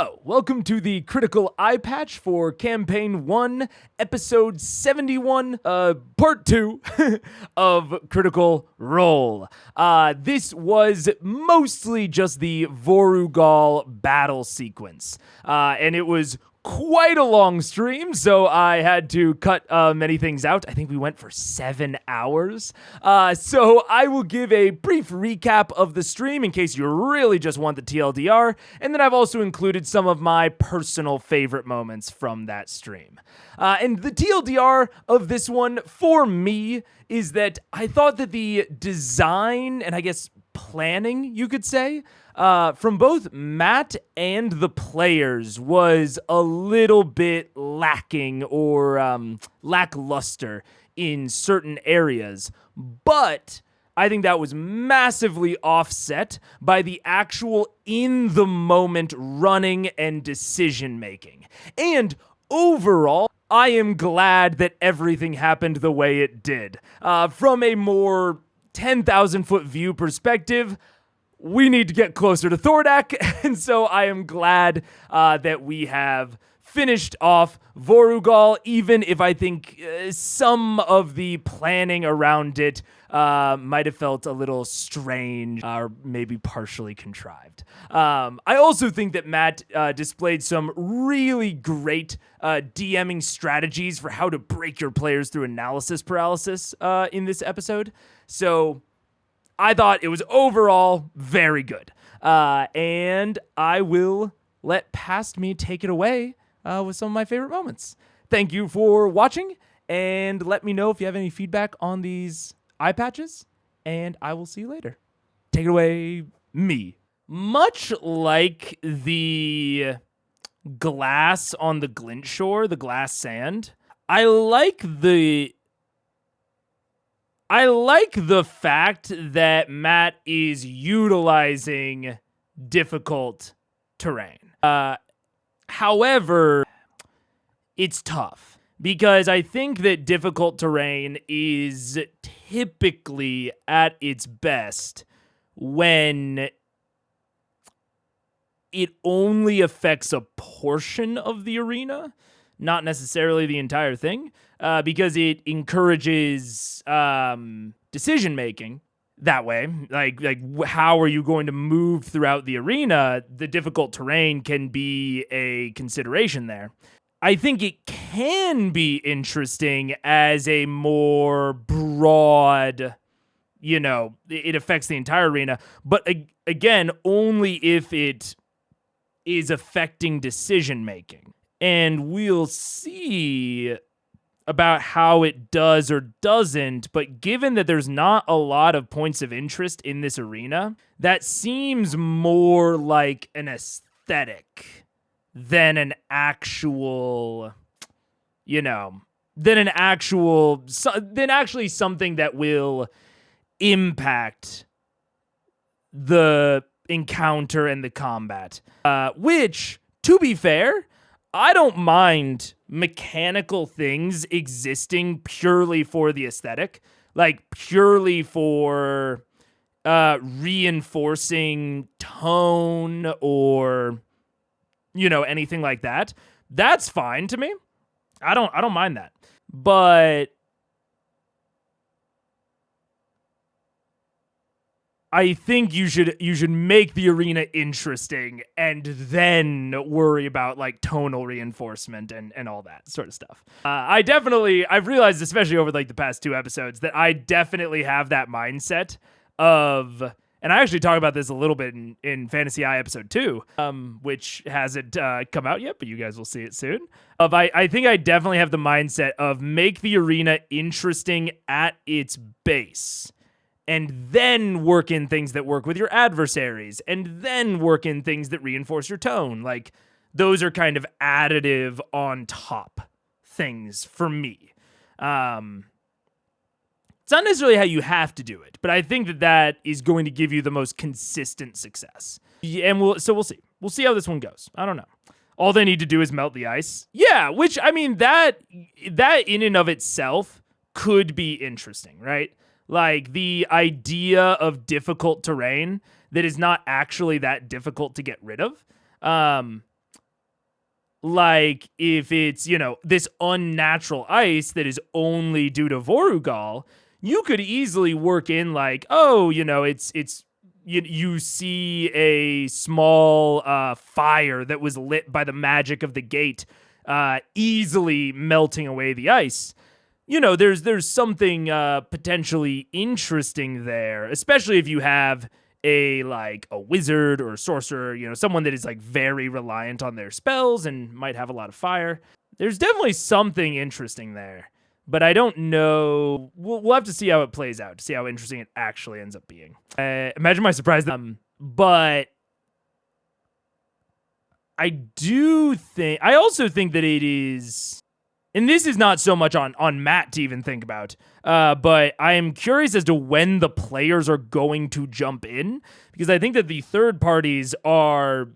Hello, welcome to the Critical Eyepatch for Campaign 1, Episode 71, Part 2 of Critical Role. This was mostly just the Vorugal battle sequence, and it was quite a long stream, so I had to cut many things out. I think we went for 7 hours. So I will give a brief recap of the stream in case you really just want the TLDR, and then I've also included some of my personal favorite moments from that stream. And the TLDR of this one, for me, is that I thought that the design, and I guess planning, you could say, from both Matt and the players was a little bit lacking or lackluster in certain areas, but I think that was massively offset by the actual in-the-moment running and decision-making. And overall, I am glad that everything happened the way it did. From a more 10,000-foot view perspective, we need to get closer to Thordak, and so I am glad that we have finished off Vorugal, even if I think some of the planning around it might have felt a little strange or maybe partially contrived. I also think that Matt displayed some really great DMing strategies for how to break your players through analysis paralysis in this episode. So I thought it was overall very good. And I will let Past Me take it away with some of my favorite moments. Thank you for watching, and let me know if you have any feedback on these eye patches, and I will see you later. Take it away, me. Much like the glass on the glint shore, the glass sand, I like the fact that Matt is utilizing difficult terrain. However, it's tough because I think that difficult terrain is typically at its best when it only affects a portion of the arena, not necessarily the entire thing, because it encourages decision making that way. Like how are you going to move throughout the arena? The difficult terrain can be a consideration there. I think it can be interesting as a more broad, it affects the entire arena, but again, only if it is affecting decision making. And we'll see about how it does or doesn't, but given that there's not a lot of points of interest in this arena, that seems more like an aesthetic than an actual, than actually something that will impact the encounter and the combat. Which, to be fair, I don't mind mechanical things existing purely for the aesthetic, like purely for reinforcing tone or anything like that. That's fine to me. I don't mind that. But I think you should make the arena interesting and then worry about like tonal reinforcement and all that sort of stuff. I've realized, especially over like the past 2 episodes, that I definitely have that mindset of, and I actually talk about this a little bit in Fantasy Eye episode 2, which hasn't come out yet, but you guys will see it soon. I think I definitely have the mindset of make the arena interesting at its base, and then work in things that work with your adversaries, and then work in things that reinforce your tone. Like, those are kind of additive on top things for me. It's not necessarily how you have to do it, but I think that is going to give you the most consistent success. And we'll see. We'll see how this one goes. I don't know. All they need to do is melt the ice. Yeah, which, I mean, that in and of itself could be interesting, right? Like, the idea of difficult terrain that is not actually that difficult to get rid of. Like if it's, this unnatural ice that is only due to Vorugal, you could easily work in like, oh, it's you see a small fire that was lit by the magic of the gate, easily melting away the ice. There's something potentially interesting there, especially if you have a wizard or a sorcerer, someone that is like very reliant on their spells and might have a lot of fire. There's definitely something interesting there, but I don't know. We'll have to see how it plays out to see how interesting it actually ends up being. Imagine my surprise. But I also think that it is. And this is not so much on Matt to even think about, but I am curious as to when the players are going to jump in, because I think that the third parties are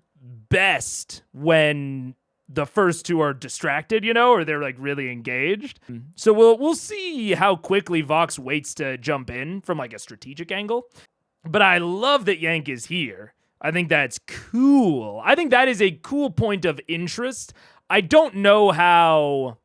best when the first two are distracted, or they're like really engaged. So we'll see how quickly Vox waits to jump in from like a strategic angle. But I love that Yank is here. I think that's cool. I think that is a cool point of interest. I don't know how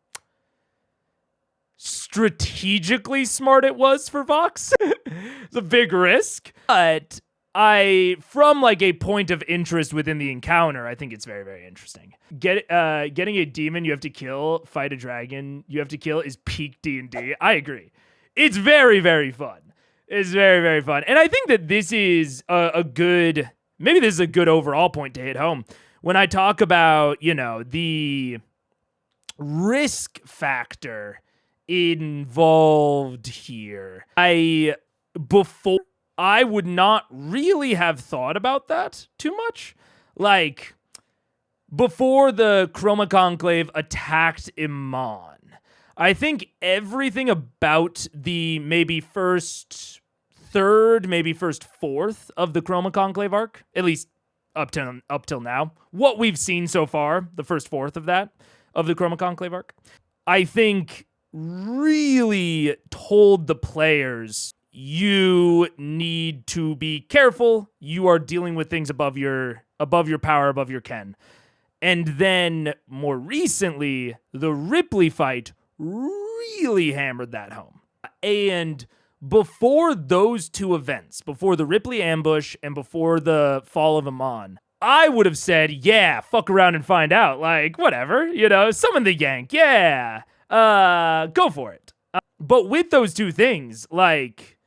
strategically smart it was for Vox. It's a big risk, but from like a point of interest within the encounter, I think it's very, very interesting. Getting a demon you have to kill, fight a dragon you have to kill is peak D&D. I agree. It's very, very fun. It's very, very fun. And I think that this is maybe this is a good overall point to hit home. When I talk about, the risk factor involved here, before I would not really have thought about that too much. Like, before the Chroma Conclave attacked Iman, I think everything about the maybe first third, maybe first fourth of the Chroma Conclave arc, at least up till now, what we've seen so far, the first fourth of the Chroma Conclave arc, I think really told the players, you need to be careful. You are dealing with things above your power, above your ken. And then more recently, the Ripley fight really hammered that home. And before those two events, before the Ripley ambush and before the fall of Amon, I would have said, yeah, fuck around and find out. Like, whatever, summon the Yank. Yeah, go for it. But with those two things, like,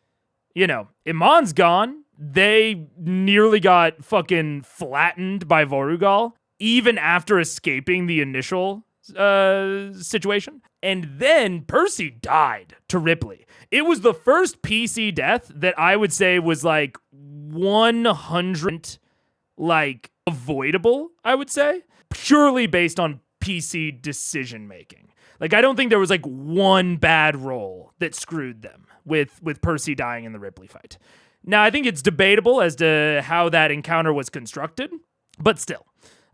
Iman's gone. They nearly got fucking flattened by Vorugal, even after escaping the initial situation. And then Percy died to Ripley. It was the first PC death that I would say was like 100 like avoidable, I would say, purely based on PC decision making. Like, I don't think there was like one bad roll that screwed them with Percy dying in the Ripley fight. Now, I think it's debatable as to how that encounter was constructed, but still,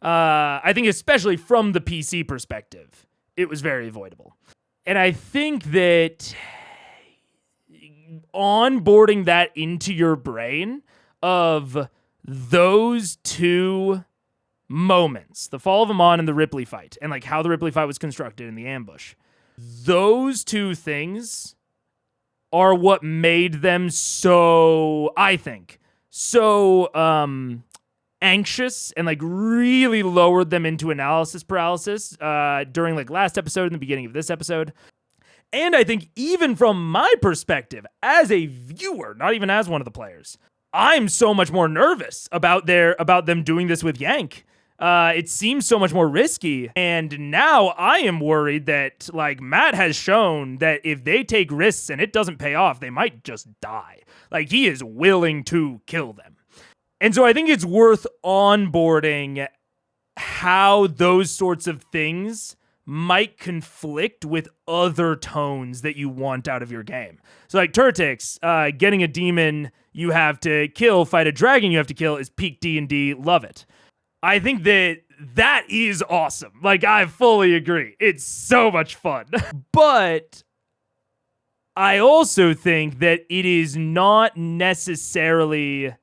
I think especially from the PC perspective, it was very avoidable. And I think that onboarding that into your brain of those two moments, the fall of Amon and the Ripley fight, and like how the Ripley fight was constructed in the ambush, those two things are what made them so, I think, so anxious and like really lowered them into analysis paralysis during like last episode and the beginning of this episode. And I think even from my perspective as a viewer, not even as one of the players, I'm so much more nervous about them doing this with Yank. It seems so much more risky. And now I am worried that like Matt has shown that if they take risks and it doesn't pay off, they might just die. Like, he is willing to kill them. And so I think it's worth onboarding how those sorts of things might conflict with other tones that you want out of your game. So like Turtix, getting a demon you have to kill, fight a dragon you have to kill is peak D&D, love it. I think that is awesome. Like, I fully agree. It's so much fun. But I also think that it is not necessarily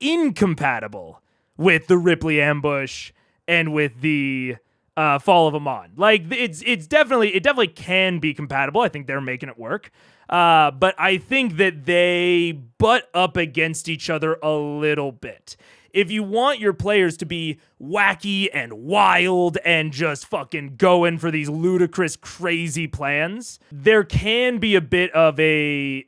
incompatible with the Ripley ambush and with the Fall of Amon. Like it definitely can be compatible. I think they're making it work. But I think that they butt up against each other a little bit. If you want your players to be wacky and wild and just fucking going for these ludicrous, crazy plans, there can be a bit of a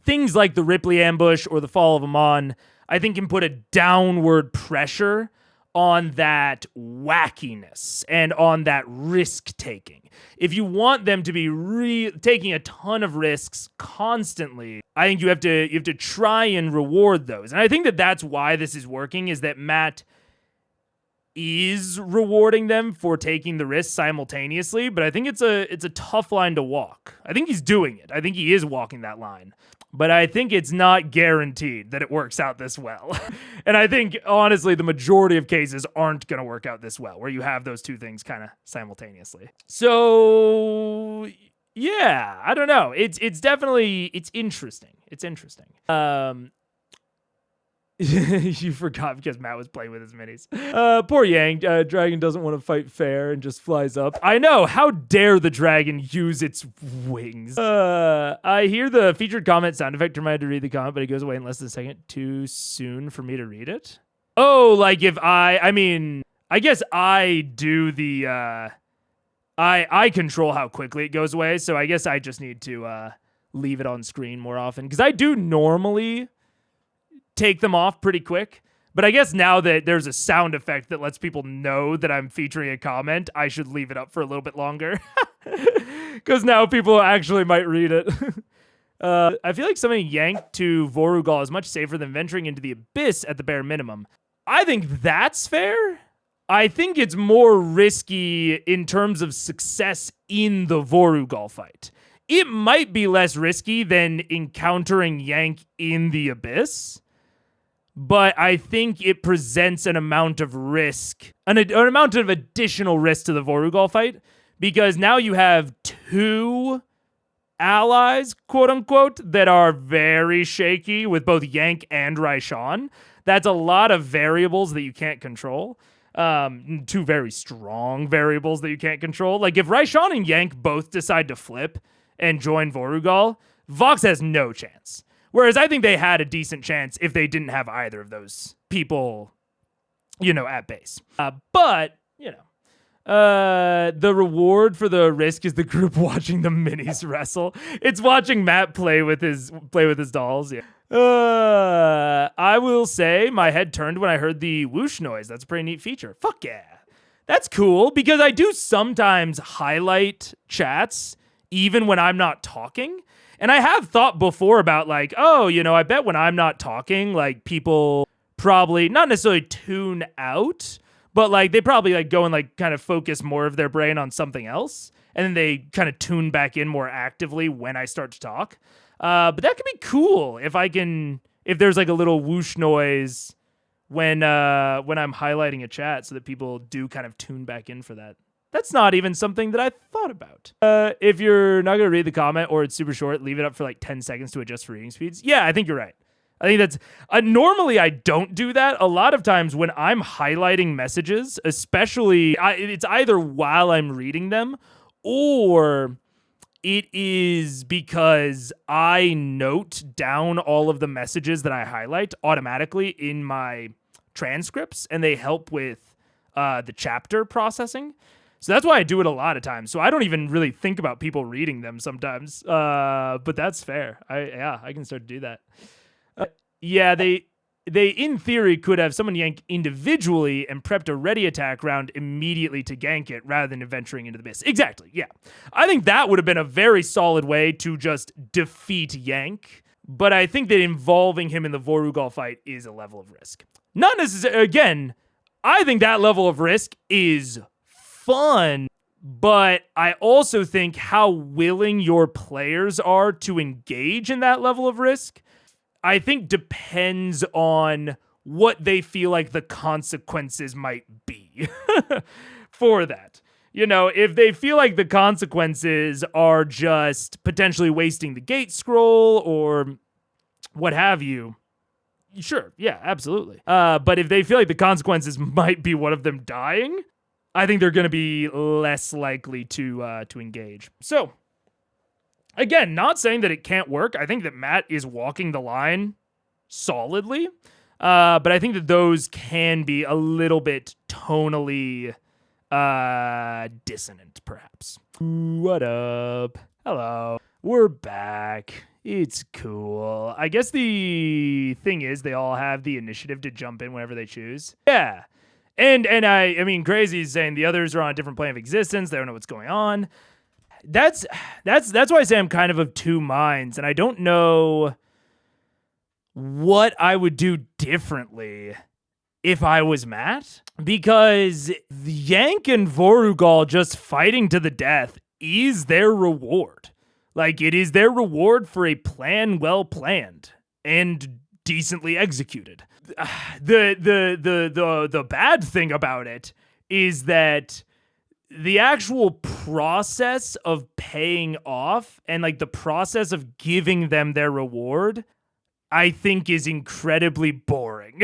things like the Ripley ambush or the Fall of Amon, I think can put a downward pressure on that wackiness and on that risk taking. If you want them to be taking a ton of risks constantly, I think you have to try and reward those. And I think that that's why this is working, is that Matt is rewarding them for taking the risks simultaneously, but I think it's a tough line to walk. I think he's doing it. I think he is walking that line. But I think it's not guaranteed that it works out this well. And I think, honestly, the majority of cases aren't going to work out this well, where you have those two things kind of simultaneously. So, yeah, I don't know. It's definitely, it's interesting. It's interesting. You forgot because Matt was playing with his minis. Poor Yang. Dragon doesn't want to fight fair and just flies up. I know. How dare the dragon use its wings? I hear the featured comment sound effect. Reminded to read the comment, but it goes away in less than a second. Too soon for me to read it? Oh, like if I mean, I guess I do the, I control how quickly it goes away. So I guess I just need to, leave it on screen more often. Because I do normally take them off pretty quick, but I guess now that there's a sound effect that lets people know that I'm featuring a comment, I should leave it up for a little bit longer because now people actually might read it. I feel like somebody yanked to Vorugal is much safer than venturing into the abyss at the bare minimum. I think that's fair. I think it's more risky in terms of success in the Vorugal fight. It might be less risky than encountering Yank in the abyss, but I think it presents an amount of risk, an amount of additional risk to the Vorugal fight, because now you have two allies, quote unquote, that are very shaky with both Yank and Raishan. That's a lot of variables that you can't control. Two very strong variables that you can't control. Like if Raishan and Yank both decide to flip and join Vorugal, Vox has no chance. Whereas I think they had a decent chance if they didn't have either of those people, at base. But, the reward for the risk is the group watching the minis wrestle. It's watching Matt play with his dolls. Yeah. I will say my head turned when I heard the whoosh noise. That's a pretty neat feature. Fuck yeah. That's cool because I do sometimes highlight chats even when I'm not talking. And I have thought before about like, I bet when I'm not talking, like people probably not necessarily tune out, but like they probably like go and like kind of focus more of their brain on something else. And then they kind of tune back in more actively when I start to talk. But that could be cool if there's like a little whoosh noise when I'm highlighting a chat so that people do kind of tune back in for that. That's not even something that I thought about. If you're not going to read the comment or it's super short, leave it up for like 10 seconds to adjust for reading speeds. Yeah, I think you're right. I think that's... normally, I don't do that. A lot of times when I'm highlighting messages, especially... it's either while I'm reading them or it is because I note down all of the messages that I highlight automatically in my transcripts, and they help with the chapter processing. So that's why I do it a lot of times. So I don't even really think about people reading them sometimes. But that's fair. I can start to do that. They in theory could have someone yank individually and prepped a ready attack round immediately to gank it rather than venturing into the abyss. Exactly. Yeah. I think that would have been a very solid way to just defeat Yank. But I think that involving him in the Vorugal fight is a level of risk. Not necessarily, again, I think that level of risk is fun, but I also think how willing your players are to engage in that level of risk, I think depends on what they feel like the consequences might be for that. If they feel like the consequences are just potentially wasting the gate scroll or what have you, Sure, yeah, absolutely. But if they feel like the consequences might be one of them dying, I think they're going to be less likely to engage. So, again, not saying that it can't work. I think that Matt is walking the line solidly, but I think that those can be a little bit tonally dissonant, perhaps. What up? Hello. We're back. It's cool. I guess the thing is they all have the initiative to jump in whenever they choose. Yeah. And I mean, Crazy is saying the others are on a different plane of existence. They don't know what's going on. That's why I say I'm kind of two minds, and I don't know what I would do differently if I was Matt, because Yank and Vorugal just fighting to the death is their reward. Like, it is their reward for a plan well planned and decently executed. The bad thing about it is that the actual process of paying off and like the process of giving them their reward, I think is incredibly boring.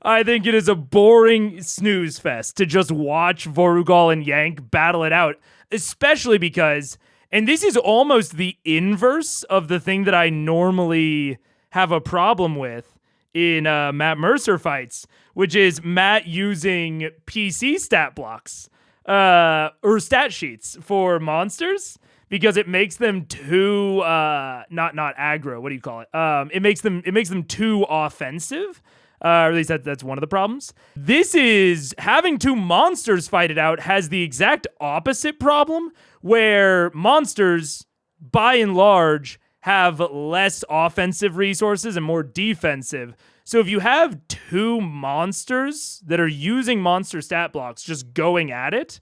I think it is a boring snooze fest to just watch Vorugal and Yank battle it out, especially because, and this is almost the inverse of the thing that I normally have a problem with in Matt Mercer fights, which is Matt using PC stat blocks or stat sheets for monsters, because it makes them too not aggro. What do you call it? It makes them too offensive. Or at least that's one of the problems. This is having two monsters fight it out has the exact opposite problem, where monsters, by and large, have less offensive resources and more defensive. So if you have two monsters that are using monster stat blocks just going at it,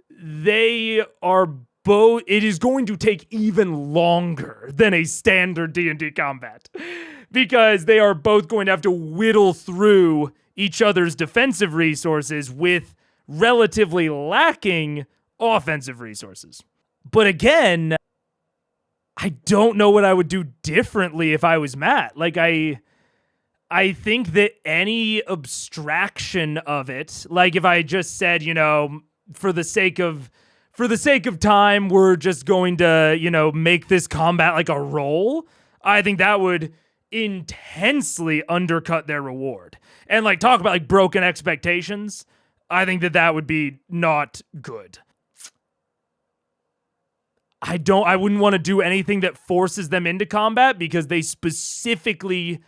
they are both, it is going to take even longer than a standard D&D combat, because they are both going to have to whittle through each other's defensive resources with relatively lacking offensive resources. But again, I don't know what I would do differently if I was Matt. Like, I think that any abstraction of it, like if I just said, you know, for the sake of time, we're just going to, you know, make this combat like a roll, I think that would intensely undercut their reward. And like talk about like broken expectations, I think that would be not good. I wouldn't want to do anything that forces them into combat, because they specifically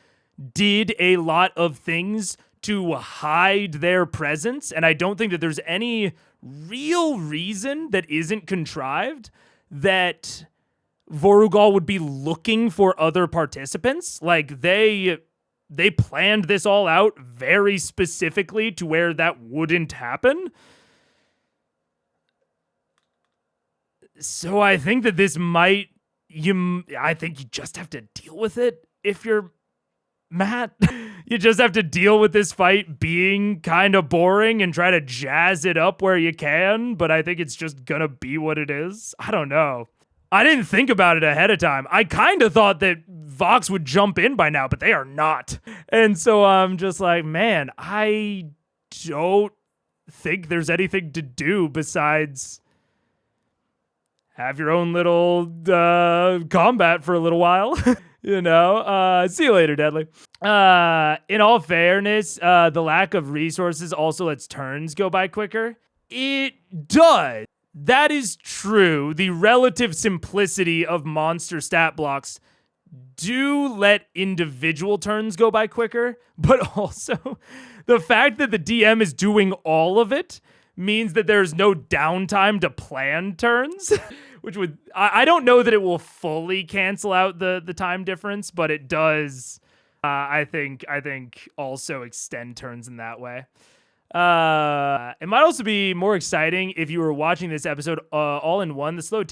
did a lot of things to hide their presence, and I don't think that there's any real reason that isn't contrived that Vorugal would be looking for other participants. Like, they planned this all out very specifically to where that wouldn't happen. So I think that this might, I think you just have to deal with it if you're Matt. You just have to deal with this fight being kind of boring and try to jazz it up where you can, but I think it's just gonna be what it is. I don't know. I didn't think about it ahead of time. I kind of thought that Vox would jump in by now, but they are not. And so I'm just like, man, I don't think there's anything to do besides have your own little combat for a little while. You know, see you later, Deadly. In all fairness, the lack of resources also lets turns go by quicker. It does. That is true. The relative simplicity of monster stat blocks do let individual turns go by quicker, but also the fact that the DM is doing all of it means that there's no downtime to plan turns, which would, I don't know that it will fully cancel out the time difference, but it does, I think also extend turns in that way. It might also be more exciting if you were watching this episode all in one, the slow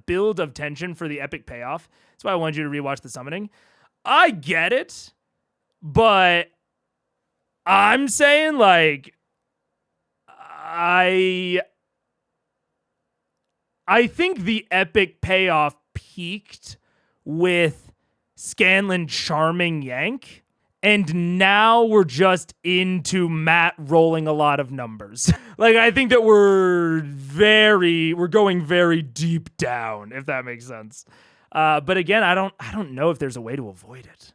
build of tension for the epic payoff. That's why I wanted you to rewatch the summoning. I get it, but I'm saying, like, I think the epic payoff peaked with Scanlan charming Yank, And now we're just into Matt rolling a lot of numbers. Like, I think that we're going very deep down, if that makes sense. But again, I don't know if there's a way to avoid it.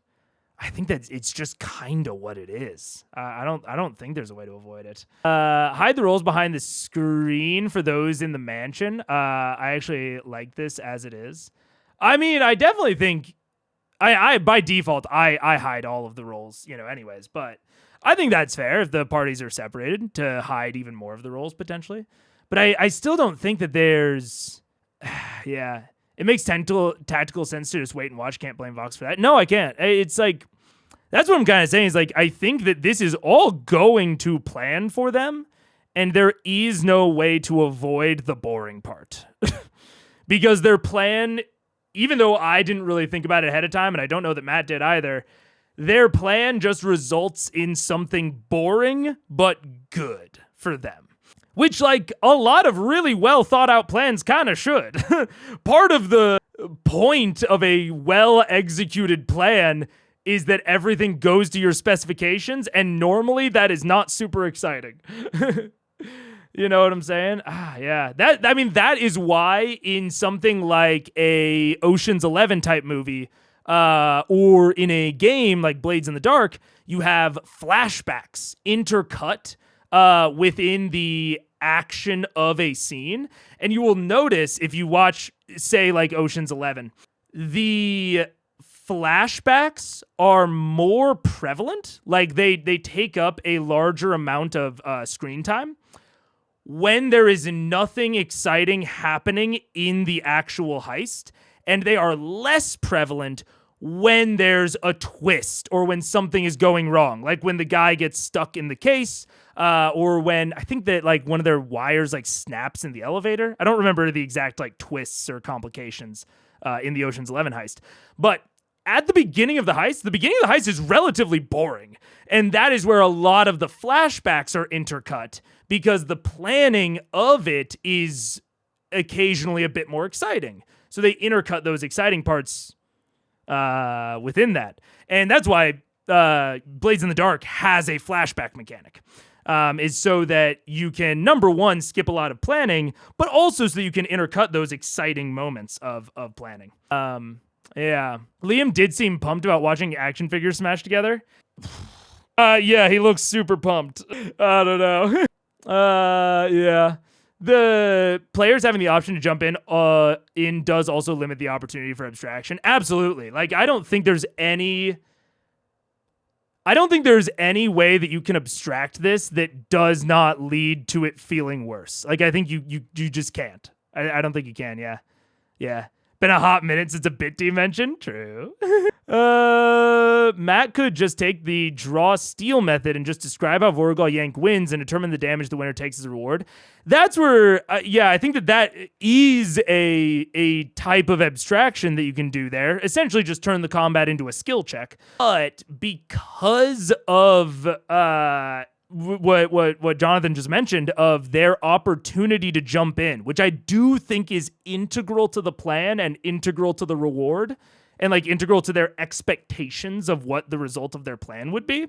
I think that it's just kind of what it is. I don't think there's a way to avoid it. Hide the rolls behind the screen for those in the mansion. I actually like this as it is. I mean, I definitely think I by default I hide all of the rolls, anyways, but I think that's fair if the parties are separated to hide even more of the rolls potentially. But I still don't think that there's yeah. It makes tactical sense to just wait and watch. Can't blame Vox for that. No, I can't. It's like, that's what I'm kind of saying is like, I think that this is all going to plan for them, and there is no way to avoid the boring part. Because their plan, even though I didn't really think about it ahead of time, and I don't know that Matt did either, their plan just results in something boring, but good for them. Which, like, a lot of really well thought out plans kind of should. Part of the point of a well executed plan is that everything goes to your specifications, and normally that is not super exciting. You know what I'm saying? Yeah. That is why in something like a Ocean's 11 type movie, or in a game like Blades in the Dark, you have flashbacks intercut within the action of a scene. And you will notice if you watch, say, like Ocean's 11, the flashbacks are more prevalent. Like they take up a larger amount of screen time when there is nothing exciting happening in the actual heist, and they are less prevalent when there's a twist or when something is going wrong, like when the guy gets stuck in the case, or when I think that like one of their wires like snaps in the elevator. I don't remember the exact like twists or complications in the Ocean's 11 heist, but at the beginning of the heist is relatively boring, and that is where a lot of the flashbacks are intercut because the planning of it is occasionally a bit more exciting. So they intercut those exciting parts within that. And that's why Blades in the Dark has a flashback mechanic, is so that you can, number one, skip a lot of planning, but also so that you can intercut those exciting moments of planning. Yeah. Liam did seem pumped about watching action figures smash together. Yeah, he looks super pumped. I don't know. Yeah. The players having the option to jump in does also limit the opportunity for abstraction. Absolutely. Like, I don't think there's any way that you can abstract this that does not lead to it feeling worse. Like, I think you just can't. I don't think you can. Yeah. Yeah. Been a hot minute since a bit dimension. True. Matt could just take the draw steal method and just describe how Vorugal Yank wins and determine the damage the winner takes as a reward. That's where, I think that is a type of abstraction that you can do there. Essentially just turn the combat into a skill check. But because of what Jonathan just mentioned of their opportunity to jump in, which I do think is integral to the plan and integral to the reward and like integral to their expectations of what the result of their plan would be,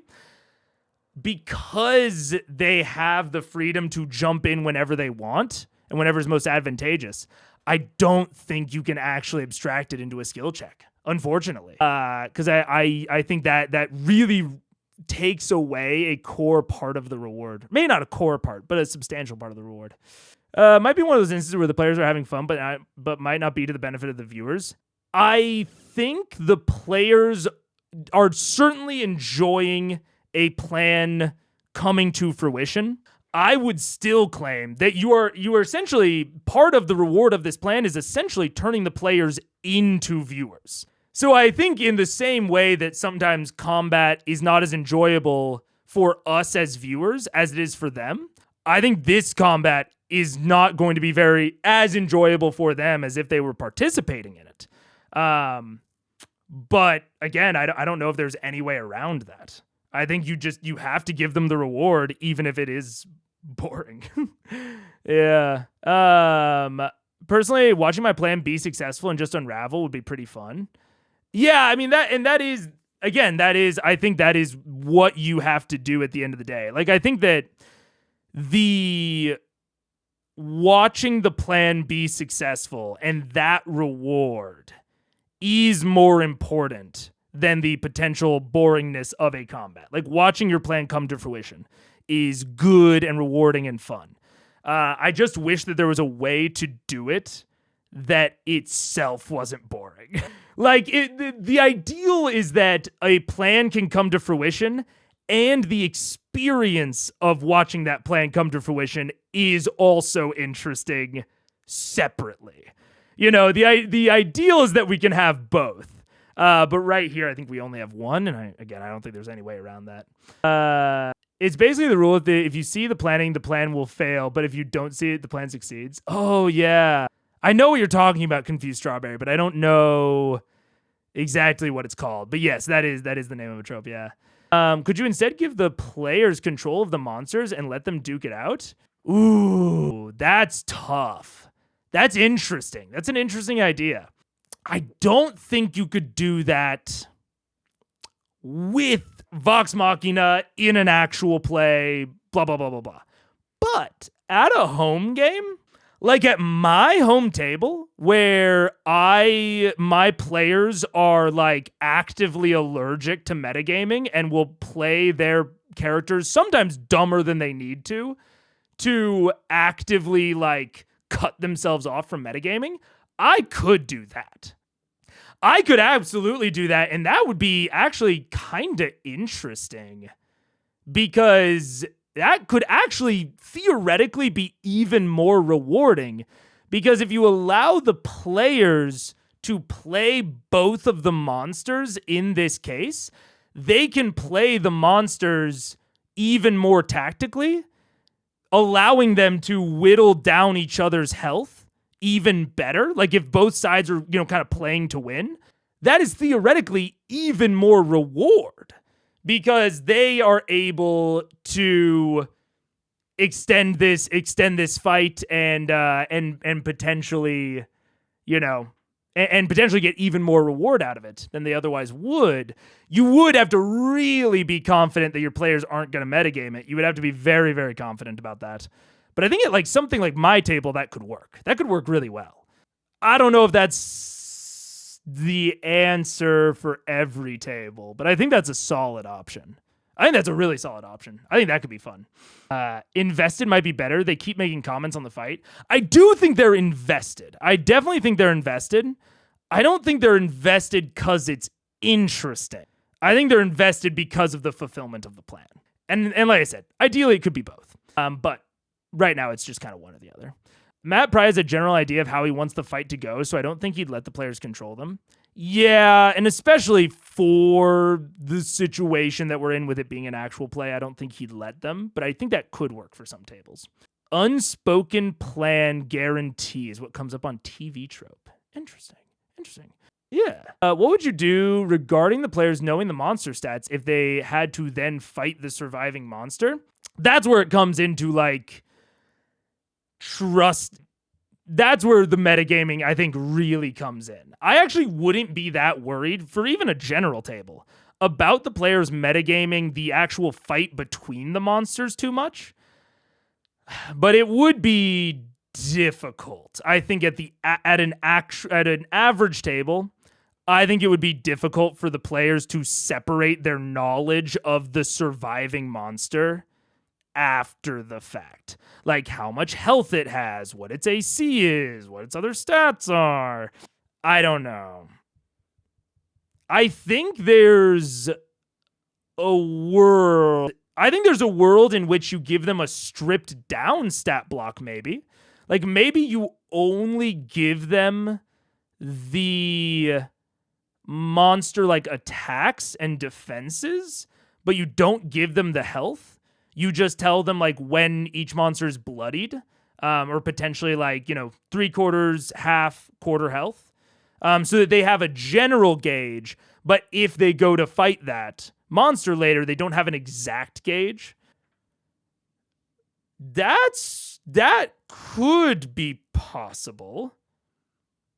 because they have the freedom to jump in whenever they want and whenever is most advantageous. I don't think you can actually abstract it into a skill check, unfortunately, because I think that really takes away a core part of the reward. Maybe not a core part, but a substantial part of the reward. Might be one of those instances where the players are having fun, but might not be to the benefit of the viewers. I think the players are certainly enjoying a plan coming to fruition. I would still claim that you are essentially, part of the reward of this plan is essentially turning the players into viewers. So I think in the same way that sometimes combat is not as enjoyable for us as viewers as it is for them, I think this combat is not going to be as enjoyable for them as if they were participating in it. But again, I don't know if there's any way around that. I think you have to give them the reward, even if it is boring. Yeah. Personally, watching my plan be successful and just unravel would be pretty fun. Yeah, I mean that is again, I think that is what you have to do at the end of the day. Like, I think that the watching the plan be successful and that reward is more important than the potential boringness of a combat. Like, watching your plan come to fruition is good and rewarding and fun. I just wish that there was a way to do it that itself wasn't boring. Like, the ideal is that a plan can come to fruition and the experience of watching that plan come to fruition is also interesting separately. You know, the ideal is that we can have both. But right here, I think we only have one, and I don't think there's any way around that. It's basically the rule that if you see the planning, the plan will fail, but if you don't see it, the plan succeeds. Oh, yeah. I know what you're talking about, Confused Strawberry, but I don't know exactly what it's called. But yes, that is the name of a trope, yeah. Could you instead give the players control of the monsters and let them duke it out? Ooh, that's tough. That's interesting. That's an interesting idea. I don't think you could do that with Vox Machina in an actual play, blah, blah, blah, blah, blah. But at a home game, like at my home table, where my players are like actively allergic to metagaming and will play their characters sometimes dumber than they need to actively like cut themselves off from metagaming, I could do that. I could absolutely do that, and that would be actually kind of interesting because that could actually theoretically be even more rewarding, because if you allow the players to play both of the monsters in this case, they can play the monsters even more tactically, allowing them to whittle down each other's health even better. Like, if both sides are, kind of playing to win, that is theoretically even more reward because they are able to extend this fight and potentially, and potentially get even more reward out of it than they otherwise would. You would have to really be confident that your players aren't going to metagame it. You would have to be very, very confident about that. But I think at like something like my table, that could work. That could work really well. I don't know if that's the answer for every table, but I think that's a solid option. I think that's a really solid option. I think that could be fun. Invested might be better. They keep making comments on the fight. I do think they're invested. I definitely think they're invested. I don't think they're invested because it's interesting. I think they're invested because of the fulfillment of the plan. And like I said, ideally it could be both. But right now it's just kind of one or the other. Matt probably has a general idea of how he wants the fight to go, so I don't think he'd let the players control them. Yeah, and especially for the situation that we're in with it being an actual play, I don't think he'd let them, but I think that could work for some tables. Unspoken plan guarantee is what comes up on TV trope. Interesting. Yeah. What would you do regarding the players knowing the monster stats if they had to then fight the surviving monster? That's where it comes into, like, trust. That's where the metagaming, I think, really comes in. I actually wouldn't be that worried for even a general table about the players metagaming the actual fight between the monsters too much. But it would be difficult. I think at an average table, I think it would be difficult for the players to separate their knowledge of the surviving monster after the fact. Like how much health it has, what its AC is, what its other stats are. I don't know. I think there's a world in which you give them a stripped down stat block, maybe. Like maybe you only give them the monster like attacks and defenses, but you don't give them the health. You just tell them like when each monster is bloodied, or potentially like, 3/4, half, quarter health, so that they have a general gauge. But if they go to fight that monster later, they don't have an exact gauge. That could be possible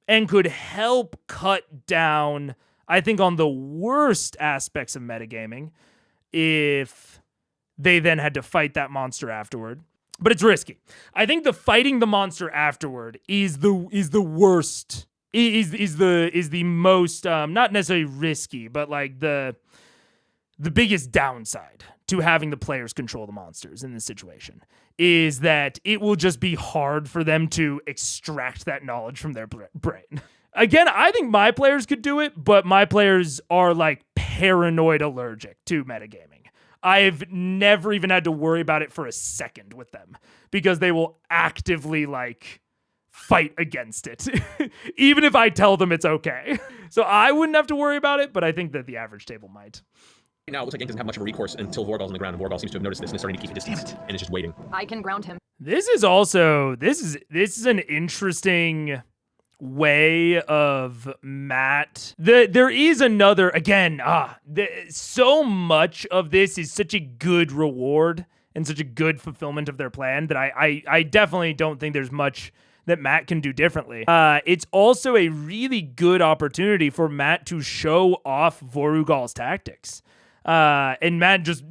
and could help cut down, I think on the worst aspects of metagaming, if they then had to fight that monster afterward. But it's risky. I think the fighting the monster afterward is the worst. Is the most not necessarily risky, but like the biggest downside to having the players control the monsters in this situation is that it will just be hard for them to extract that knowledge from their brain. Again, I think my players could do it, but my players are like paranoid allergic to metagaming. I've never even had to worry about it for a second with them because they will actively like fight against it, even if I tell them it's okay. So I wouldn't have to worry about it, but I think that the average table might. Now it looks like Yank doesn't have much of a recourse until Vorugal's on the ground, and Vorugal seems to have noticed this and is starting to keep a distance, and is just waiting. I can ground him. This is also this is an interesting way of Matt. There is another, again, so much of this is such a good reward and such a good fulfillment of their plan that I definitely don't think there's much that Matt can do differently. It's also a really good opportunity for Matt to show off Vorugal's tactics. And Matt just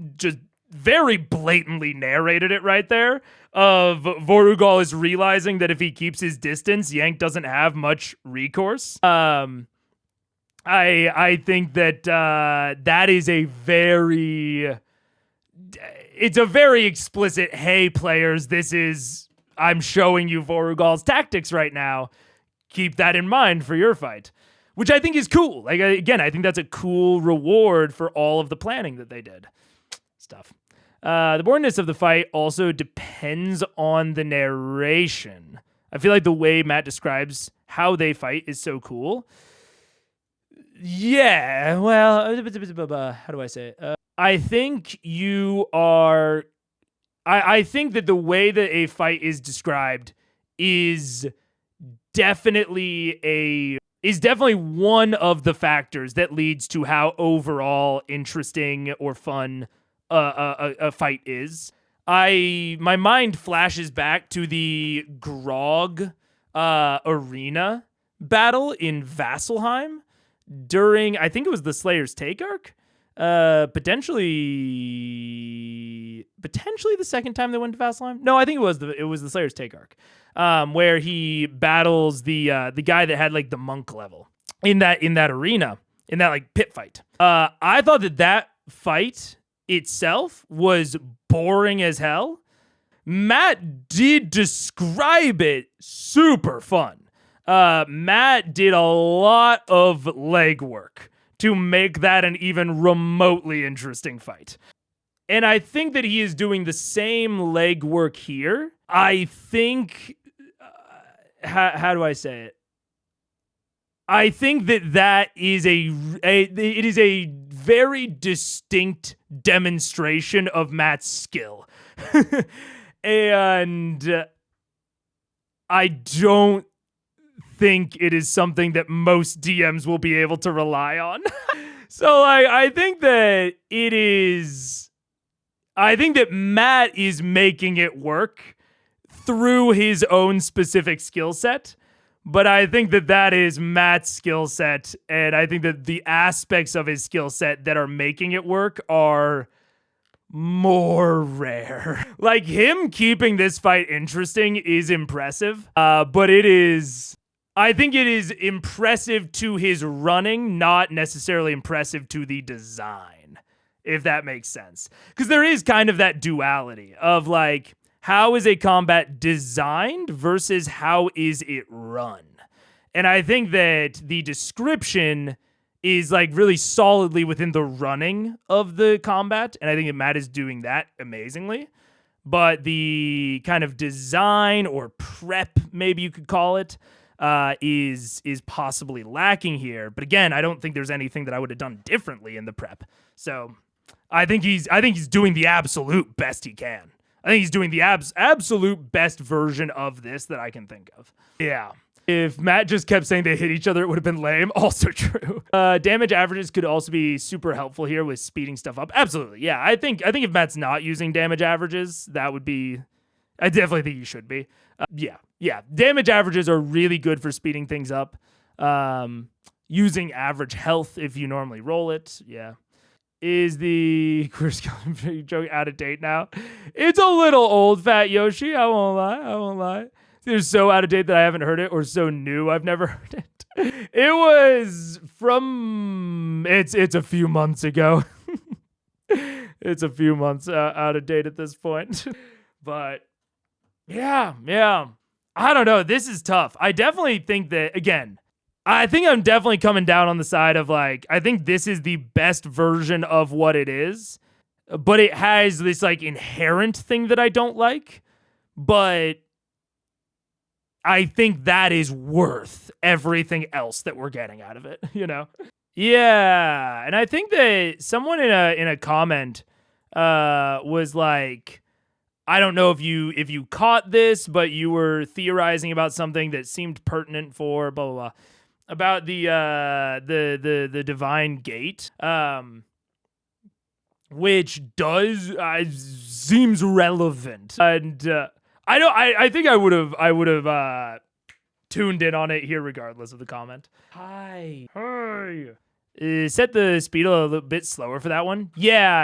very blatantly narrated it right there of Vorugal is realizing that if he keeps his distance, Yank doesn't have much recourse. I think that that is a very explicit, hey players, I'm showing you Vorugal's tactics right now. Keep that in mind for your fight, which I think is cool. Like, again, I think that's a cool reward for all of the planning that they did. Stuff. The boringness of the fight also depends on the narration. I feel like the way Matt describes how they fight is so cool. Yeah, well, how do I say it? I think you are... I think that the way that a fight is described is definitely one of the factors that leads to how overall interesting or fun a fight is. My mind flashes back to the Grog arena battle in Vasselheim during, I think it was the Slayer's Take arc. Potentially the second time they went to Vasselheim. No, I think it was the Slayer's Take arc, where he battles the guy that had like the monk level in that arena, in that like pit fight. I thought that fight itself was boring as hell. Matt did describe it super fun. Matt did a lot of legwork to make that an even remotely interesting fight. And I think that he is doing the same legwork here. I think, how do I say it? I think that is it is a very distinct demonstration of Matt's skill. And I don't think it is something that most DMs will be able to rely on. So I think that Matt is making it work through his own specific skill set. But I think that is Matt's skill set, and I think that the aspects of his skill set that are making it work are more rare. Like, him keeping this fight interesting is impressive, but I think it is impressive to his running, not necessarily impressive to the design, if that makes sense. Because there is kind of that duality of, like, how is a combat designed versus how is it run? And I think that the description is like really solidly within the running of the combat. And I think that Matt is doing that amazingly. But the kind of design or prep, maybe you could call it, is possibly lacking here. But again, I don't think there's anything that I would have done differently in the prep. So I think he's doing the absolute best he can. I think he's doing the absolute best version of this that I can think of. Yeah. If Matt just kept saying they hit each other, it would have been lame. Also true. Damage averages could also be super helpful here with speeding stuff up. Absolutely. Yeah. I think if Matt's not using damage averages, that would be... I definitely think he should be. Yeah. Damage averages are really good for speeding things up. using average health if you normally roll it. Yeah. Is the queer skeleton joke out of date now? It's a little old, Fat Yoshi. I won't lie. It's either so out of date that I haven't heard it, or so new I've never heard it. It was from it's a few months ago. It's a few months out of date at this point. But yeah. I don't know. This is tough. I definitely think that, again, I think I'm definitely coming down on the side of like, I think this is the best version of what it is, but it has this like inherent thing that I don't like, but I think that is worth everything else that we're getting out of it, you know? Yeah. And I think that someone in a comment was like, I don't know if you caught this, but you were theorizing about something that seemed pertinent for blah blah blah. About the divine gate, which does seems relevant, and I think I would have tuned in on it here regardless of the comment. Hi. Set the speed a little bit slower for that one. Yeah.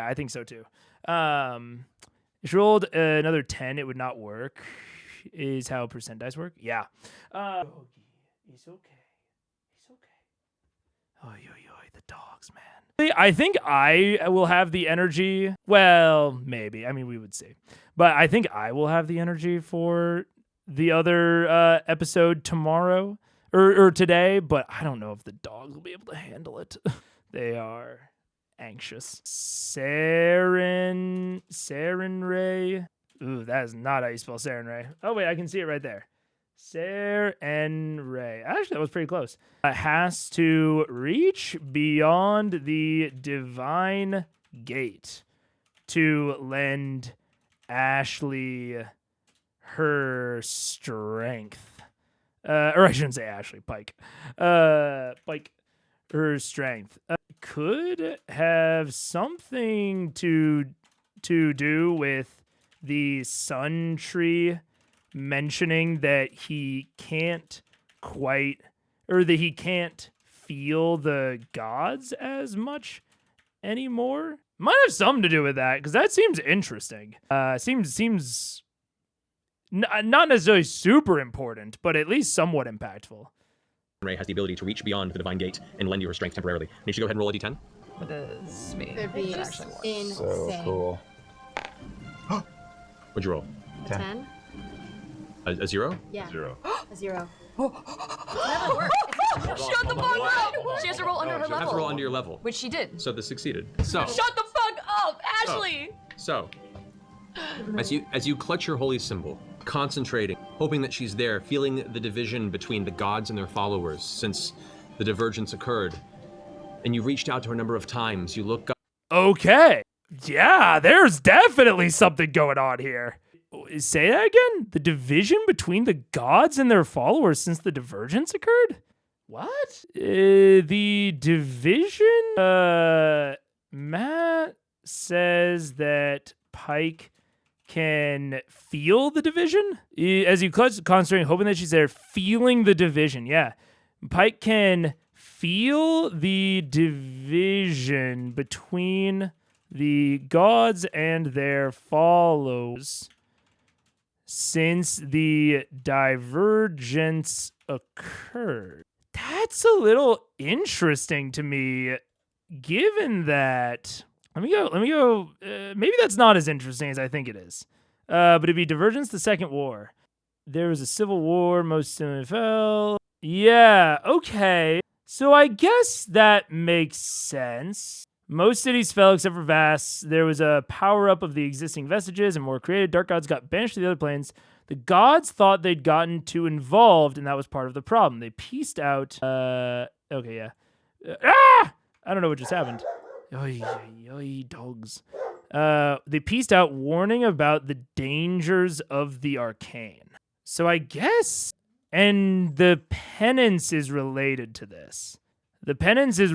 I think so too. If you rolled another 10, it would not work. Is how percent dice work. Yeah. It's okay. Oy, the dogs, man. I think I will have the energy. Well, maybe. I mean, we would see. But I think I will have the energy for the other episode tomorrow or today. But I don't know if the dogs will be able to handle it. They are anxious. Saren Ray. Ooh, that is not how you spell Saren Ray. Oh, wait, I can see it right there. Saren Ray. Actually, that was pretty close. Has to reach beyond the divine gate to lend Ashley her strength. Or I shouldn't say Ashley, Pike. Pike, her strength. Could have something to do with the sun tree mentioning that he can't quite, or that he can't feel the gods as much anymore. Might have something to do with that, because that seems interesting. Seems not necessarily super important, but at least somewhat impactful. Ray has the ability to reach beyond the divine gate and lend you her strength temporarily. You should go ahead and roll a d10. What does mean? They're being insane. So cool. What'd you roll? A 10? A 0? Yeah. 0. A 0. Never works. Shut the fuck up! She has to roll under her You have to roll level. under your level. Which she did. So this succeeded. So, Shut the fuck up, Ashley! as you clutch your holy symbol, concentrating, hoping that she's there, feeling the division between the gods and their followers since the divergence occurred, and you reached out to her a number of times, you look up. Okay. Yeah, there's definitely something going on here. Say that again? The division between the gods and their followers since the divergence occurred? What? The division? Matt says that Pike can feel the division? As you concentrating, hoping that she's there, feeling the division. Yeah. Pike can feel the division between the gods and their followers since the divergence occurred. That's a little interesting to me, given that... Let me go. Maybe that's not as interesting as I think it is. But it'd be Divergence, the Second War. There was a civil war, most similarly fell. Yeah, okay. So I guess that makes sense. Most cities fell except for Vass. There was a power-up of the existing vestiges and more created. Dark gods got banished to the other planes. The gods thought they'd gotten too involved, and that was part of the problem. They pieced out... okay, yeah. I don't know what just happened. Oy, dogs. They pieced out warning about the dangers of the arcane. So I guess... And the penance is related to this. The penance is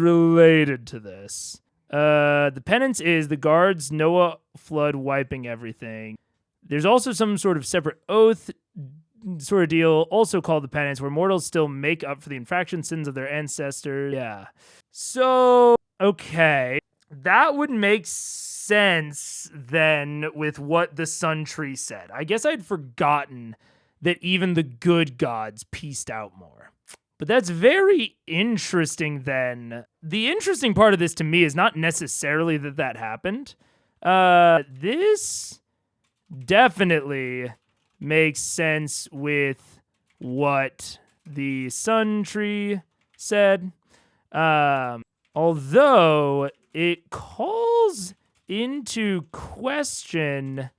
the guards, Noah flood wiping everything. There's also some sort of separate oath sort of deal, also called the penance, where mortals still make up for the infraction sins of their ancestors. Yeah. So, okay. That would make sense then with what the Sun Tree said. I guess I'd forgotten that even the good gods pieced out more. But that's very interesting then. The interesting part of this to me is not necessarily that happened. This definitely makes sense with what the Sun Tree said. Although it calls into question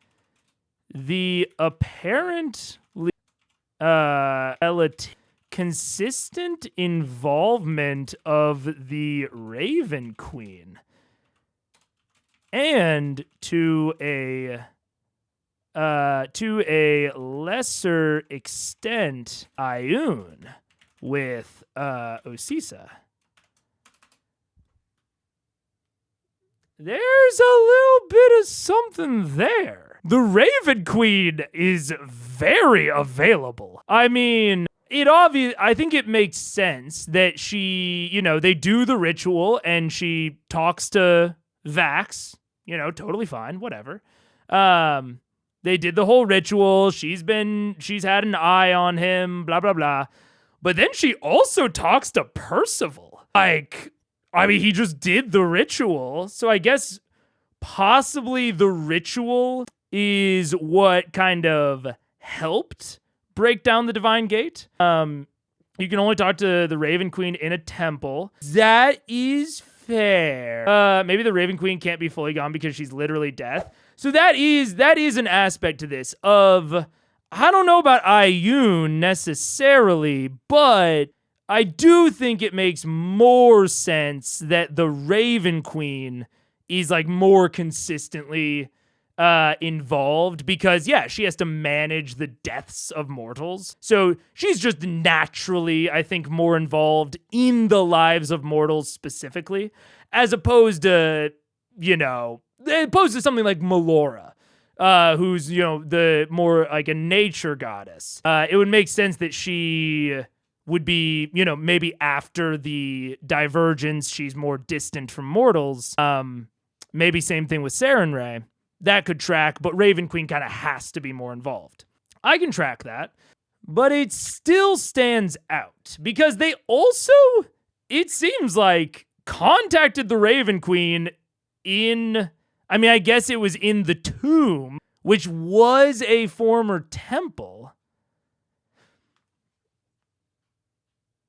the apparently consistent involvement of the Raven Queen, and to a lesser extent Ioun with Osisa. There's a little bit of something there. The Raven Queen is very available. I mean, I think it makes sense that she, they do the ritual and she talks to Vax, totally fine, whatever. They did the whole ritual. She's had an eye on him, blah, blah, blah. But then she also talks to Percival. He just did the ritual. So I guess possibly the ritual is what kind of helped break down the Divine Gate. You can only talk to the Raven Queen in a temple. That is fair. Maybe the Raven Queen can't be fully gone because she's literally death. So that is an aspect to this of, I don't know about Ioun necessarily, but I do think it makes more sense that the Raven Queen is more consistently involved because, yeah, she has to manage the deaths of mortals. So she's just naturally, I think, more involved in the lives of mortals specifically, as opposed to, something like Melora, who's, the more like a nature goddess. It would make sense that she would be, maybe after the divergence, she's more distant from mortals. Maybe same thing with Sarenrae. That could track, but Raven Queen kind of has to be more involved. I can track that, but it still stands out because they also, it seems like, contacted the Raven Queen I guess it was in the tomb, which was a former temple.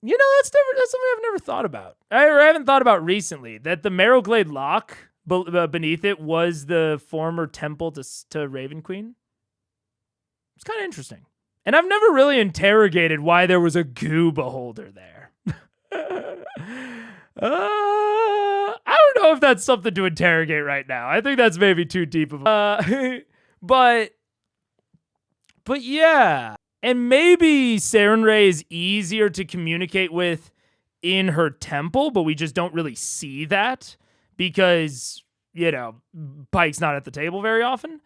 That's something I've never thought about. I haven't thought about recently, that the Marrowglade Lock beneath it was the former temple to Raven Queen. It's kind of interesting. And I've never really interrogated why there was a goo beholder there. I don't know if that's something to interrogate right now. I think that's maybe too deep of a... but yeah. And maybe Sarenrae is easier to communicate with in her temple, but we just don't really see that because, Pike's not at the table very often.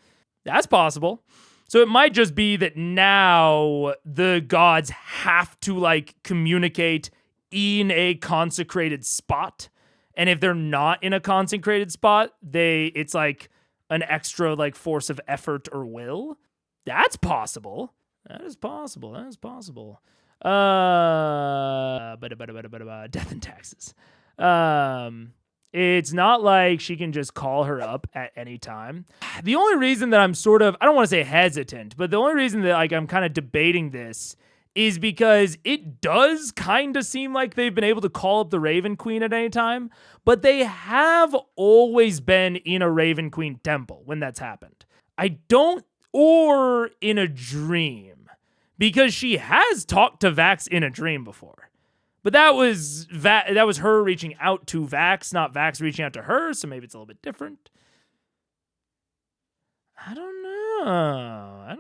That's possible. So it might just be that now the gods have to communicate in a consecrated spot. And if they're not in a consecrated spot, it's an extra force of effort or will. That's possible. That is possible. Death and taxes. It's not like she can just call her up at any time. The only reason that I'm I don't want to say hesitant, but the only reason that I'm kind of debating this is because it does kind of seem like they've been able to call up the Raven Queen at any time, but they have always been in a Raven Queen temple when that's happened. Or in a dream, because she has talked to Vax in a dream before. But that was her reaching out to Vax, not Vax reaching out to her, so maybe it's a little bit different. I don't know.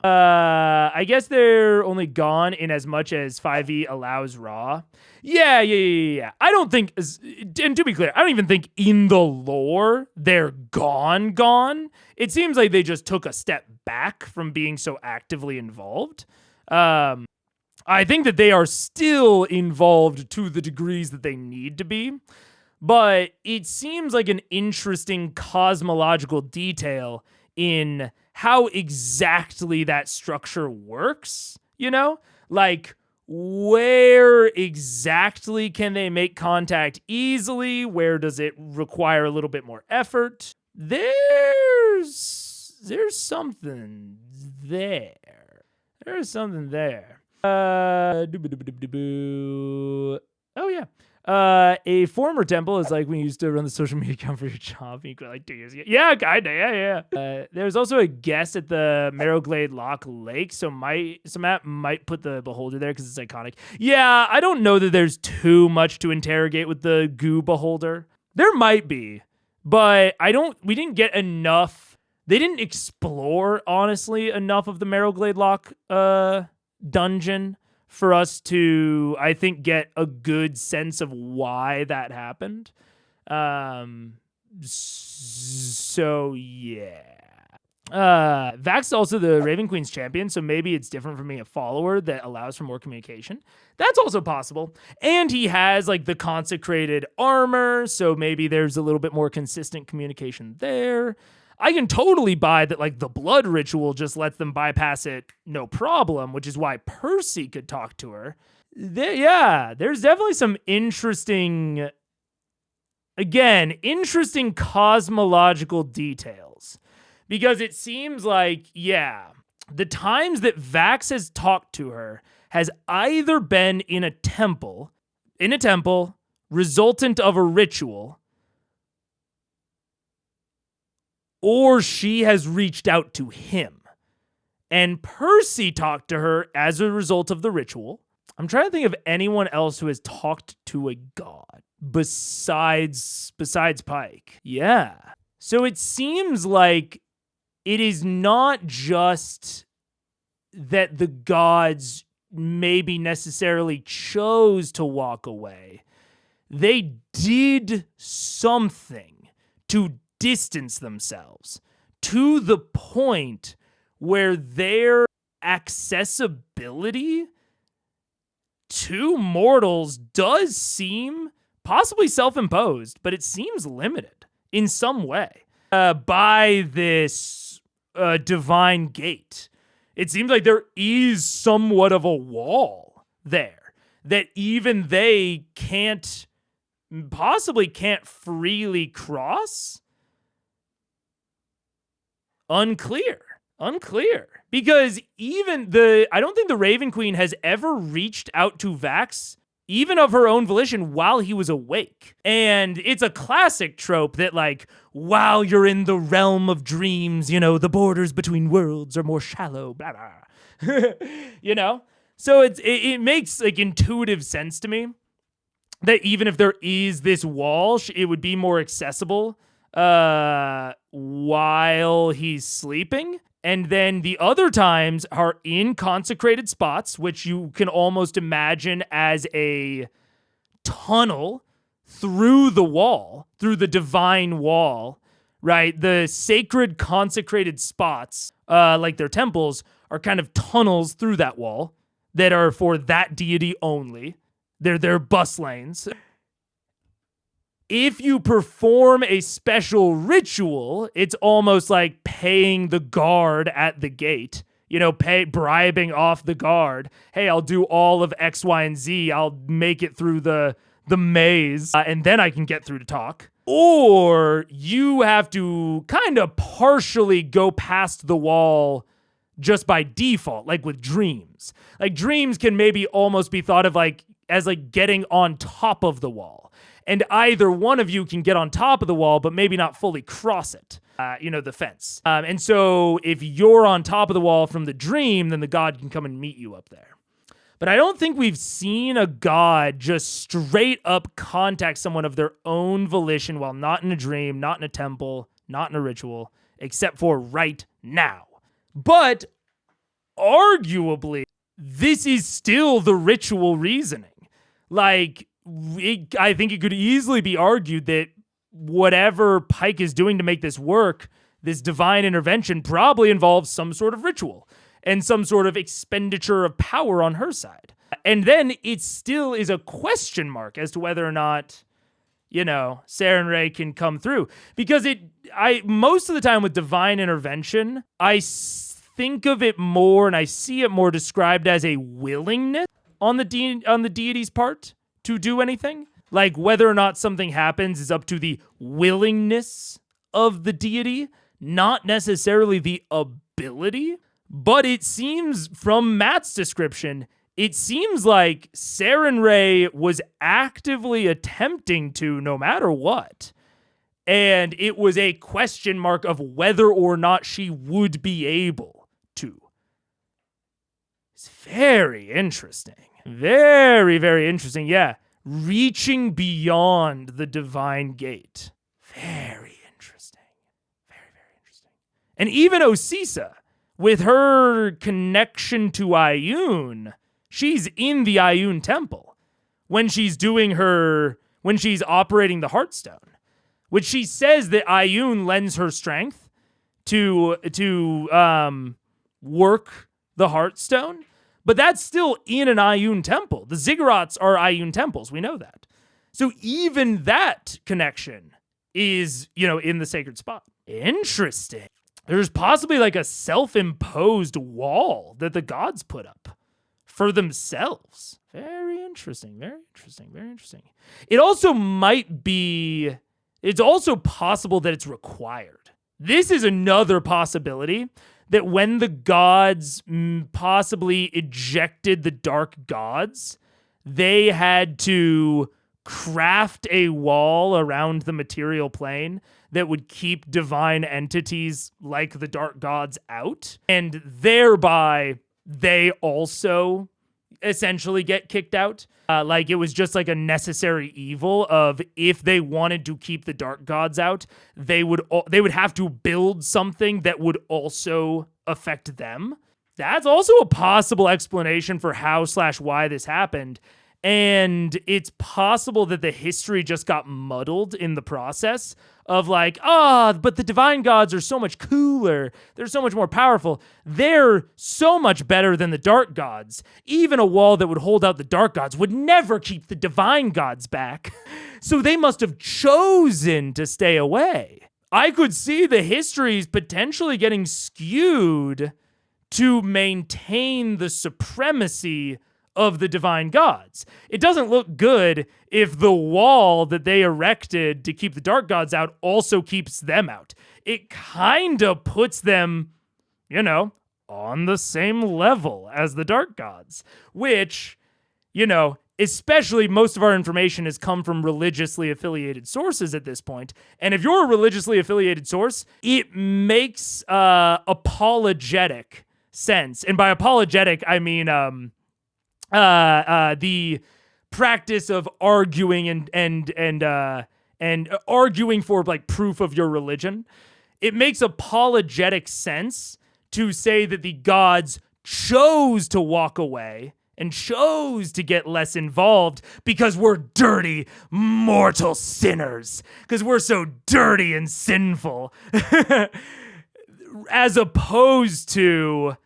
I guess they're only gone in as much as 5e allows raw. Yeah. I don't think, and to be clear, I don't even think in the lore they're gone. It seems like they just took a step back from being so actively involved. I think that they are still involved to the degrees that they need to be, but it seems like an interesting cosmological detail in how exactly that structure works, you know? Like, where exactly can they make contact easily? Where does it require a little bit more effort? There's something there. There's something there. Oh yeah. A former temple is like when you used to run the social media account for your job and you go like 2 years ago. Yeah, kinda, yeah. There's also a guest at the Marrowglade Lock Lake, so Matt might put the beholder there because it's iconic. Yeah, I don't know that there's too much to interrogate with the goo beholder. There might be, but we didn't get enough. They didn't explore, honestly, enough of the Marrowglade Lock dungeon for us to, I think, get a good sense of why that happened. So yeah. Vax is also the Raven Queen's champion, so maybe it's different from being a follower that allows for more communication. That's also possible. And he has like the consecrated armor, so maybe there's a little bit more consistent communication there. I can totally buy that like the blood ritual just lets them bypass it no problem, which is why Percy could talk to her. There's definitely some interesting cosmological details. Because it seems like, the times that Vax has talked to her has either been in a temple, resultant of a ritual, or she has reached out to him. And Percy talked to her as a result of the ritual. I'm trying to think of anyone else who has talked to a god besides Pike. Yeah. So it seems like it is not just that the gods maybe necessarily chose to walk away. They did something to distance themselves to the point where their accessibility to mortals does seem possibly self-imposed, but it seems limited in some way by this divine gate. It seems like there is somewhat of a wall there that even they can't freely cross. Unclear. Because I don't think the Raven Queen has ever reached out to Vax, even of her own volition, while he was awake. And it's a classic trope that, like, while you're in the realm of dreams, the borders between worlds are more shallow, blah, blah. So it makes, like, intuitive sense to me that even if there is this wall, it would be more accessible while he's sleeping. And then the other times are in consecrated spots, which you can almost imagine as a tunnel through the wall, through the divine wall, right? The sacred consecrated spots, like their temples, are kind of tunnels through that wall that are for that deity only. They're bus lanes. If you perform a special ritual, it's almost like paying the guard at the gate, bribing off the guard. Hey, I'll do all of X, Y, and Z. I'll make it through the maze, and then I can get through to talk. Or you have to kind of partially go past the wall just by default, like with dreams. Like dreams can maybe almost be thought of as getting on top of the wall. And either one of you can get on top of the wall, but maybe not fully cross it, the fence. And so if you're on top of the wall from the dream, then the god can come and meet you up there. But I don't think we've seen a god just straight up contact someone of their own volition while not in a dream, not in a temple, not in a ritual, except for right now. But arguably, this is still the ritual reasoning. Like, I think it could easily be argued that whatever Pike is doing to make this work, this divine intervention, probably involves some sort of ritual and some sort of expenditure of power on her side. And then it still is a question mark as to whether or not, Saren Ray can come through. Because most of the time with divine intervention, I think of it more and I see it more described as a willingness on the deity's part to do anything. Like whether or not something happens is up to the willingness of the deity, not necessarily the ability. But it seems from Matt's description, it seems like Saren Ray was actively attempting to no matter what. And it was a question mark of whether or not she would be able to. It's very interesting. Very, very interesting. Yeah. Reaching beyond the divine gate. Very interesting. Very, very interesting. And even Osisa, with her connection to Ioun, she's in the Ioun temple when she's operating the Heartstone, which she says that Ioun lends her strength to work the Heartstone. But that's still in an Ioun temple. The Ziggurats are Ioun temples. We know that. So even that connection is, in the sacred spot. Interesting. There's possibly like a self-imposed wall that the gods put up for themselves. Very interesting. Very interesting. Very interesting. It's also possible that it's required. This is another possibility. That when the gods possibly ejected the dark gods, they had to craft a wall around the material plane that would keep divine entities like the dark gods out. And thereby, they also essentially get kicked out. Like it was just like a necessary evil of if they wanted to keep the dark gods out, they would have to build something that would also affect them. That's also a possible explanation for how/why this happened. And it's possible that the history just got muddled in the process of like, but the divine gods are so much cooler. They're so much more powerful. They're so much better than the dark gods. Even a wall that would hold out the dark gods would never keep the divine gods back. So they must have chosen to stay away. I could see the histories potentially getting skewed to maintain the supremacy of the divine gods. It doesn't look good if the wall that they erected to keep the dark gods out also keeps them out. It kind of puts them, on the same level as the dark gods, which, especially most of our information has come from religiously affiliated sources at this point. And if you're a religiously affiliated source, it makes apologetic sense. And by apologetic, I mean the practice of arguing and arguing for like proof of your religion. It makes apologetic sense to say that the gods chose to walk away and chose to get less involved because we're dirty, mortal sinners. Because we're so dirty and sinful. As opposed to,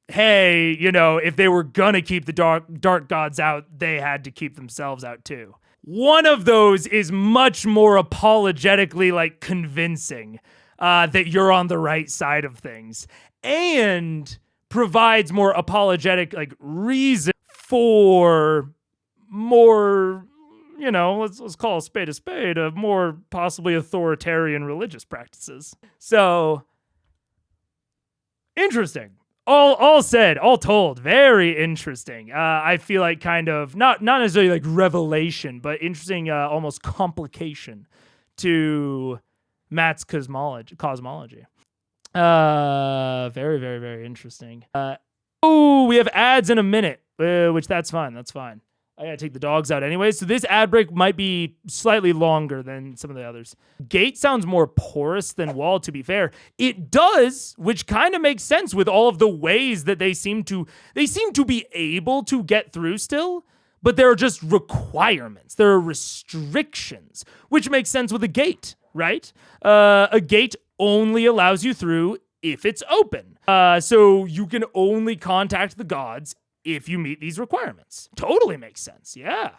hey, if they were gonna keep the dark gods out, they had to keep themselves out too. One of those is much more apologetically like convincing that you're on the right side of things, and provides more apologetic like reason for more, let's call a spade, of more possibly authoritarian religious practices. So interesting. All said, all told, very interesting. I feel like kind of not necessarily like revelation, but interesting, almost complication to Matt's cosmology. Very, very, very interesting. We have ads in a minute, which that's fine. That's fine. I gotta take the dogs out anyway, so this ad break might be slightly longer than some of the others. Gate sounds more porous than wall, to be fair. It does, which kind of makes sense with all of the ways that they seem to be able to get through still, but there are just requirements. There are restrictions, which makes sense with a gate, right? A gate only allows you through if it's open. So you can only contact the gods if you meet these requirements. Totally makes sense. Yeah.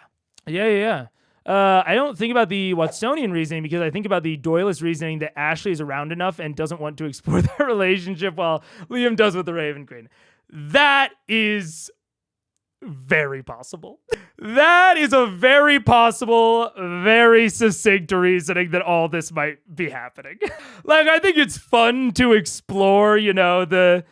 I don't think about the Watsonian reasoning because I think about the Doylist reasoning that Ashley is around enough and doesn't want to explore their relationship while Liam does with the Raven Queen. That is very possible. That is a very possible, very succinct reasoning that all this might be happening. Like, I think it's fun to explore, the